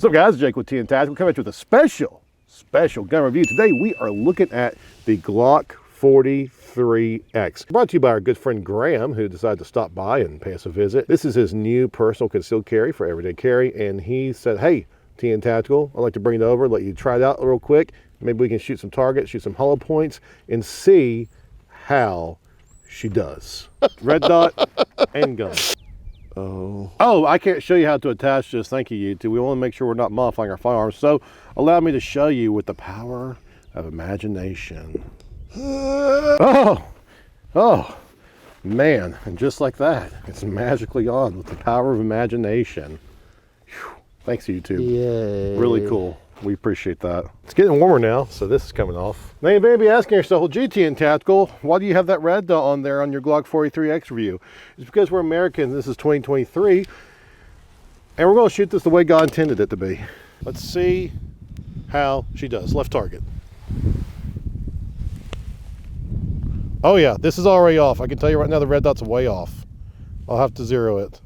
What's up, guys? Jake with T and Tactical. We're coming at you with a special gun review. Today we are looking at the Glock 43X. Brought to you by our good friend Graham, who decided to stop by and pay us a visit. This is his new personal concealed carry for everyday carry, and he said, hey, T and Tactical, I'd like to bring it over, let you try it out real quick. Maybe we can shoot some targets, shoot some hollow points, and see how she does. Red dot and gun. Oh, I can't show you how to attach this. Thank you, YouTube. We want to make sure we're not modifying our firearms. So allow me to show you with the power of imagination. Oh, man. And just like that, it's magically on with the power of imagination. Whew. Thanks, YouTube. Yay. Really cool. We appreciate that. It's getting warmer now, so this is coming off. Now you may be asking yourself, well, GT and Tactical, why do you have that red dot on there on your Glock 43X review? It's because we're Americans. This is 2023, and we're going to shoot this the way God intended it to be. Let's see how she does. Left target. Oh yeah, this is already off. I can tell you right now the red dot's way off. I'll have to zero it.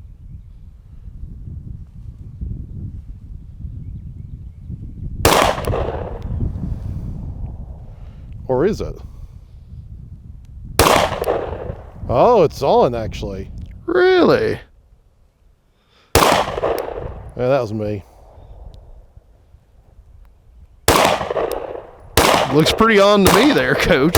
Or is it? Oh, it's on actually. Really? Yeah, that was me. Looks pretty on to me there, Coach.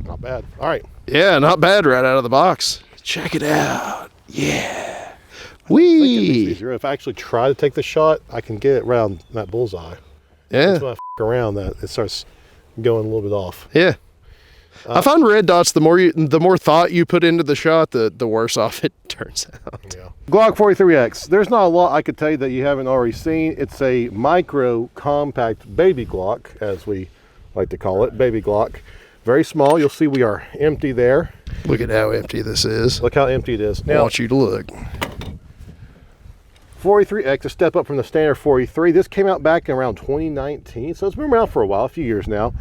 Not bad. All right. Yeah, not bad right out of the box. Check it out. Yeah. Wee. If I actually try to take the shot, I can get it around that bullseye. Yeah. That's when I around that, it starts going a little bit off. Yeah. I find red dots, the more thought you put into the shot, the worse off it turns out. Yeah. Glock 43X. There's not a lot I could tell you that you haven't already seen. It's a micro compact baby Glock, as we like to call it, baby Glock. Very small. You'll see we are empty there. Look at how empty this is. Look how empty it is. I want you to look. 43X, a step up from the standard 43. This came out back in around 2019, so it's been around for a while, a few years now.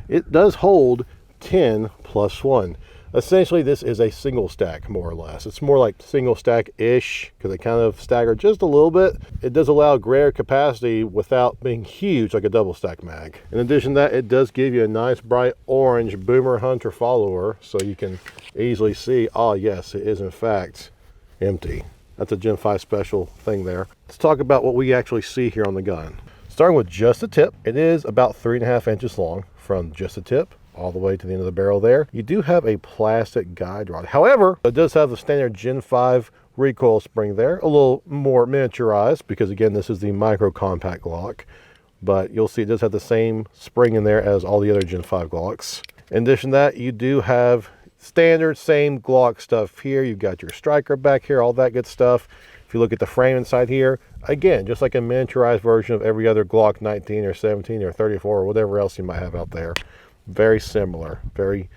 It does hold 10+1. Essentially, this is a single stack, more or less. It's more like single stack-ish, because they kind of stagger just a little bit. It does allow greater capacity without being huge like a double stack mag. In addition to that, it does give you a nice bright orange Boomer Hunter follower, so you can easily see, oh yes, it is in fact empty. That's a Gen 5 special thing there. Let's talk about what we actually see here on the gun. Starting with just the tip, it is about 3.5 inches long from just the tip all the way to the end of the barrel there. You do have a plastic guide rod. However, it does have the standard Gen 5 recoil spring there, a little more miniaturized because again, this is the micro compact Glock, but you'll see it does have the same spring in there as all the other Gen 5 Glocks. In addition to that, you do have standard same Glock stuff here. You've got your striker back here, all that good stuff. If you look at the frame inside here, again, just like a miniaturized version of every other Glock 19 or 17 or 34 or whatever else you might have out there. Very similar. Very,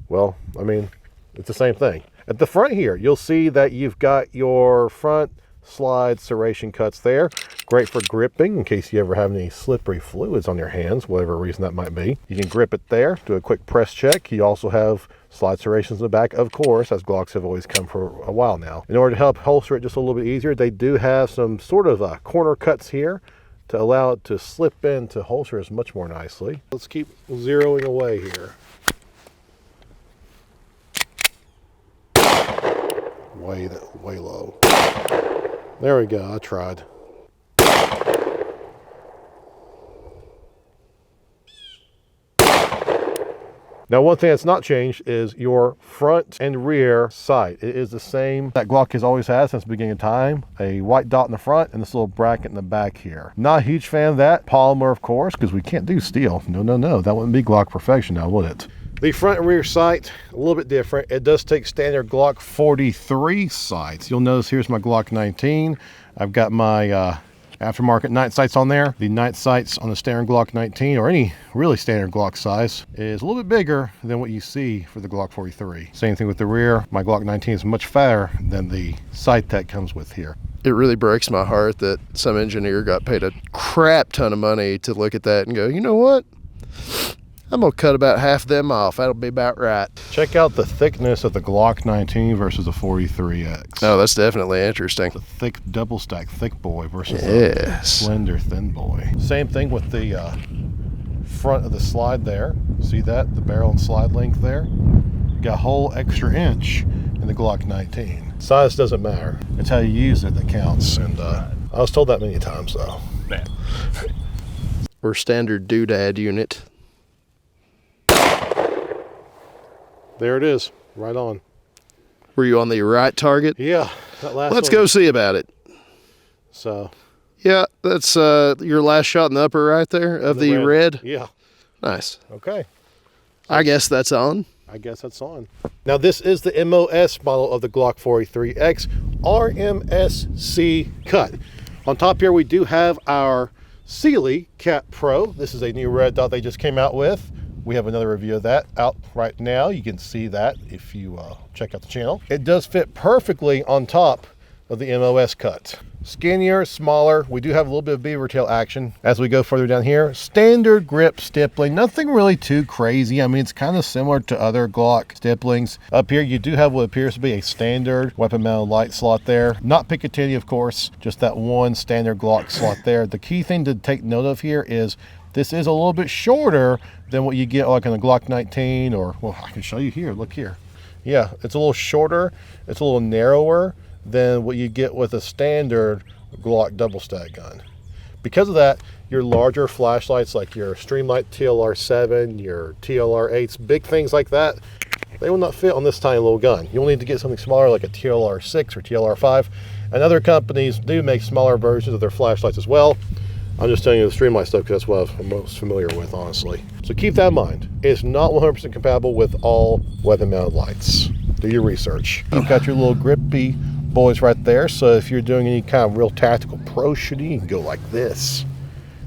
well, I mean, it's the same thing. At the front here, you'll see that you've got your front slide serration cuts there. Great for gripping in case you ever have any slippery fluids on your hands, whatever reason that might be. You can grip it there, do a quick press check. You also have slide serrations in the back, of course, as Glocks have always come for a while now. In order to help holster it just a little bit easier, they do have some sort of corner cuts here to allow it to slip into holsters much more nicely. Let's keep zeroing away here. Way low. There we go, I tried. Now, one thing that's not changed is your front and rear sight. It is the same that Glock has always had since the beginning of time. A white dot in the front and this little bracket in the back here. Not a huge fan of that. Polymer, of course, because we can't do steel. No. That wouldn't be Glock perfection now, would it? The front and rear sight, a little bit different. It does take standard Glock 43 sights. You'll notice here's my Glock 19. I've got my aftermarket night sights on there. The night sights on the standard Glock 19 or any really standard Glock size is a little bit bigger than what you see for the Glock 43. Same thing with the rear. My Glock 19 is much fatter than the sight that comes with here. It really breaks my heart that some engineer got paid a crap ton of money to look at that and go, you know what? I'm gonna cut about half them off. That'll be about right. Check out the thickness of the Glock 19 versus the 43X. Oh, that's definitely interesting. The thick double stack thick boy versus Yes. the slender thin boy. Same thing with the front of the slide there. See that? The barrel and slide length there. Got a whole extra inch in the Glock 19. Size doesn't matter. It's how you use it that counts. And I was told that many times though. Man. We're standard doodad unit. There it is. Right on. Were you on the right target? Yeah. That last Let's one. go see about it. So. Yeah, that's your last shot in the upper right there of the red. Yeah. Nice. Okay. I guess that's on. I guess that's on. Now this is the MOS model of the Glock 43X RMSC cut. On top here we do have our Sealy Cat Pro. This is a new red dot they just came out with. We have another review of that out right now. You can see that if you check out the channel. It does fit perfectly on top of the MOS cut. Skinnier, smaller. We do have a little bit of beaver tail action as we go further down here. Standard grip stippling, nothing really too crazy. I mean, it's kind of similar to other Glock stipplings. Up here, you do have what appears to be a standard weapon mounted light slot there. Not Picatinny, of course, just that one standard Glock slot there. The key thing to take note of here is this is a little bit shorter than what you get like on the Glock 19 or, well, I can show you here, look here. Yeah, it's a little shorter, it's a little narrower than what you get with a standard Glock double stack gun. Because of that, your larger flashlights like your Streamlight TLR7, your TLR8s, big things like that, they will not fit on this tiny little gun. You'll need to get something smaller like a TLR6 or TLR5. And other companies do make smaller versions of their flashlights as well. I'm just telling you the Streamlight stuff because that's what I'm most familiar with, honestly. So keep that in mind. It's not 100% compatible with all weapon mounted lights. Do your research. You've got your little grippy boys right there, so if you're doing any kind of real tactical pro shooting, you can go like this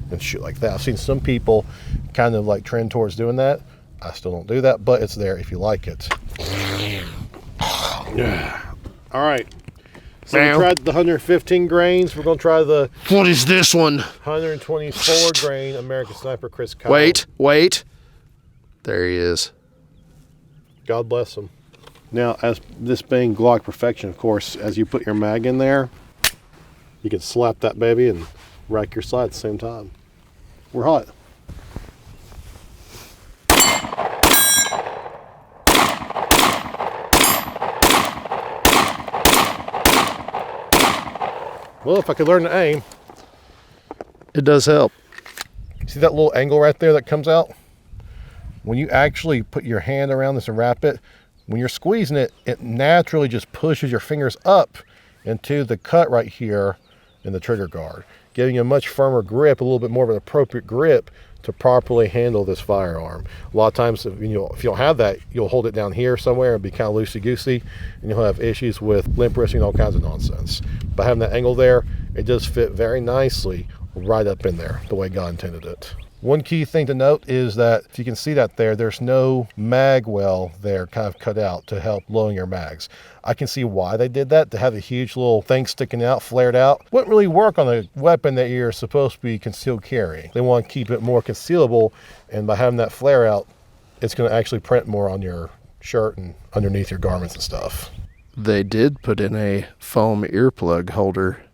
and shoot like that. I've seen some people kind of like trend towards doing that. I still don't do that, but it's there if you like it. All right, so we tried the 115 grains. We're gonna try the What is this one? 124 grain American Sniper Chris Kyle. Wait. There he is. God bless him. Now, as this being Glock perfection, of course, as you put your mag in there, you can slap that baby and rack your slide at the same time. We're hot. Well, if I could learn to aim. It does help. See that little angle right there that comes out? When you actually put your hand around this and wrap it, when you're squeezing it, it naturally just pushes your fingers up into the cut right here in the trigger guard, giving you a much firmer grip, a little bit more of an appropriate grip to properly handle this firearm. A lot of times, if you don't have that, you'll hold it down here somewhere and be kind of loosey-goosey, and you'll have issues with limp wristing, all kinds of nonsense. By having that angle there, it does fit very nicely right up in there, the way God intended it. One key thing to note is that if you can see that there's no mag well there kind of cut out to help loading your mags. I can see why they did that. To have a huge little thing sticking out, flared out, wouldn't really work on a weapon that you're supposed to be concealed carrying. They want to keep it more concealable, and by having that flare out, it's going to actually print more on your shirt and underneath your garments and stuff. They did put in a foam earplug holder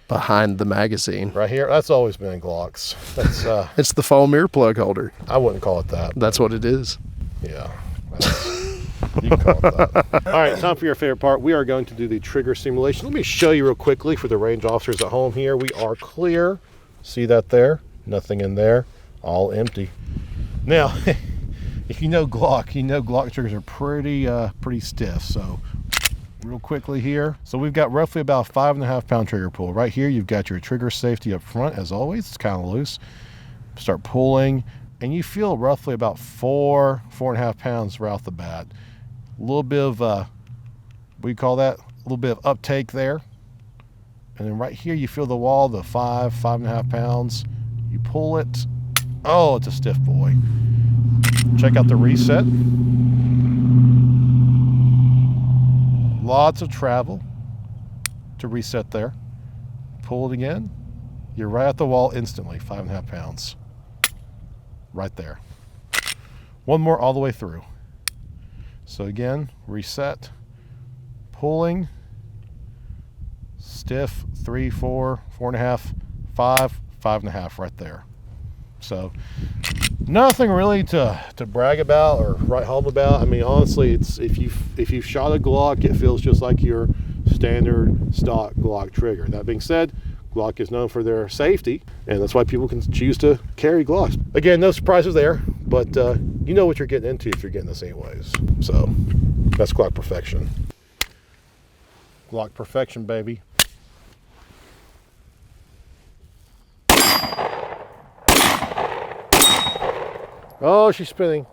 behind the magazine. Right here, that's always been in Glocks. That's It's the foam earplug holder. I wouldn't call it that. That's what it is. Yeah. You can call it that. All right, time for your favorite part. We are going to do the trigger simulation. Let me show you real quickly for the range officers at home here. We are clear. See that there? Nothing in there. All empty. Now, if you know Glock, you know Glock triggers are pretty stiff. So real quickly here. So we've got roughly about 5.5 pound trigger pull. Right here, you've got your trigger safety up front as always. It's kind of loose. Start pulling, and you feel roughly about 4.5 pounds right off the bat. A little bit of, what do you call that? A little bit of uptake there. And then right here, you feel the wall, the 5.5 pounds. You pull it. Oh, it's a stiff boy. Check out the reset. Lots of travel to reset there. Pull it again. You're right at the wall instantly, 5.5 pounds. Right there. One more all the way through. So again, reset, pulling, stiff, 3, 4, 4.5, 5, 5.5 right there. So nothing really to brag about or write home about. I mean, honestly, it's if you've shot a Glock, it feels just like your standard stock Glock trigger. That being said, Glock is known for their safety, and that's why people can choose to carry Glocks. Again, no surprises there, but you know what you're getting into if you're getting this anyways. So that's Glock perfection. Glock perfection, baby. Oh, she's spinning.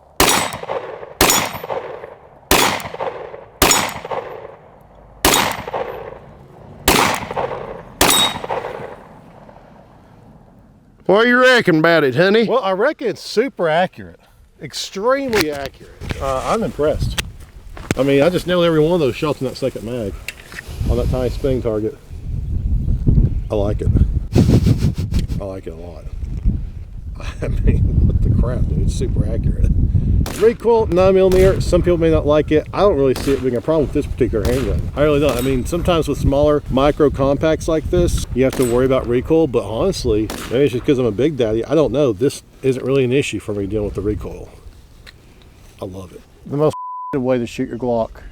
What you reckon about it, honey? Well, I reckon it's super accurate. Extremely accurate. I'm impressed. I mean, I just nailed every one of those shots in that second mag on that tiny spinning target. I like it. I like it a lot. I mean, what the crap, dude? It's super accurate. Recoil, 9mm. Some people may not like it. I don't really see it being a problem with this particular handgun. I really don't. I mean, sometimes with smaller micro compacts like this, you have to worry about recoil, but honestly, maybe it's just because I'm a big daddy. I don't know. This isn't really an issue for me dealing with the recoil. I love it. The most way to shoot your Glock.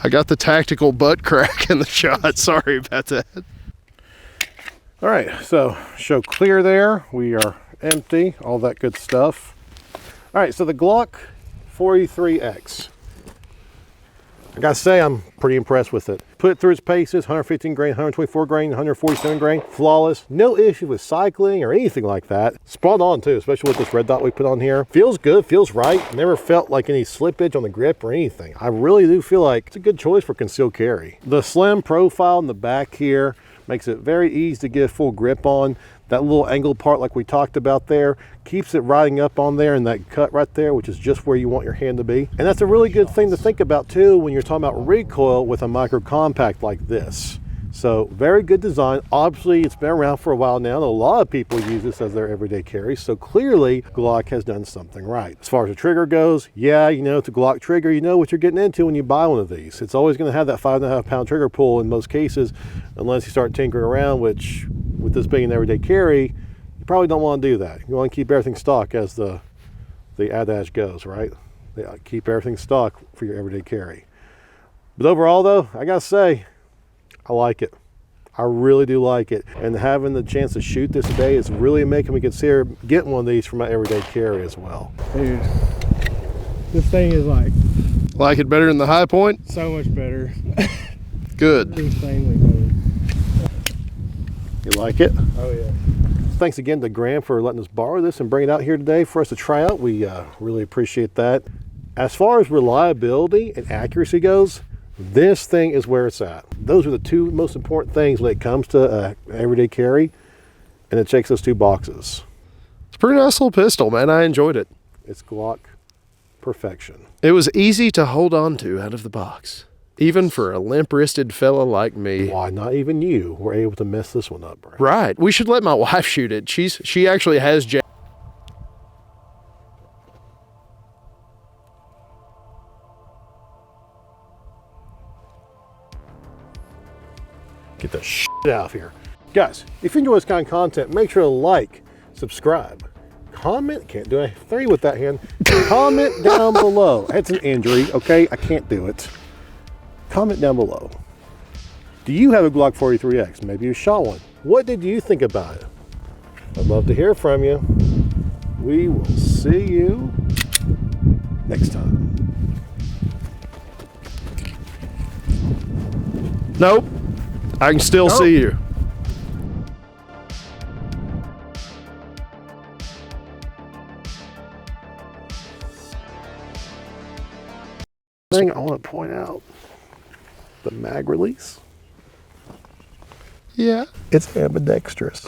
I got the tactical butt crack in the shot. Sorry about that. All right, so show clear there. We are empty, all that good stuff. All right, so the Glock 43X. I gotta say, I'm pretty impressed with it. Put it through its paces, 115 grain, 124 grain, 147 grain, flawless. No issue with cycling or anything like that. Spot on too, especially with this red dot we put on here. Feels good, feels right. Never felt like any slippage on the grip or anything. I really do feel like it's a good choice for concealed carry. The slim profile in the back here makes it very easy to get a full grip on. That little angle part like we talked about there keeps it riding up on there, and that cut right there, which is just where you want your hand to be. And that's a really good thing to think about too when you're talking about recoil with a micro compact like this. So very good design. Obviously it's been around for a while now, and a lot of people use this as their everyday carry, so clearly Glock has done something right. As far as the trigger goes, yeah, you know, it's a Glock trigger. You know what you're getting into when you buy one of these. It's always going to have that 5.5 pound trigger pull in most cases, unless you start tinkering around, which with this being an everyday carry, you probably don't want to do that. You want to keep everything stock, as the adage goes, right? Yeah, keep everything stock for your everyday carry. But overall though, I gotta say, I like it. I really do like it. And having the chance to shoot this today is really making me consider getting one of these for my everyday carry as well. Dude, this thing is Like it better than the High Point? so much better. Good. Insanely better. You like it? Oh yeah. Thanks again to Graham for letting us borrow this and bring it out here today for us to try out. We really appreciate that. As far as reliability and accuracy goes, this thing is where it's at. Those are the two most important things when it comes to everyday carry, and it checks those two boxes. It's a pretty nice little pistol, man. I enjoyed it. It's Glock perfection. It was easy to hold on to out of the box, even for a limp-wristed fella like me. Why not even you were able to mess this one up, Brad? Right. We should let my wife shoot it. She actually has Get the shit out of here. Guys, if you enjoy this kind of content, make sure to like, subscribe, comment. Can't do a 3 with that hand. Comment down below. It's an injury, okay? I can't do it. Comment down below. Do you have a Glock 43X? Maybe you shot one. What did you think about it? I'd love to hear from you. We will see you next time. Nope. I can still see you. Thing I want to point out, the mag release. Yeah. It's ambidextrous.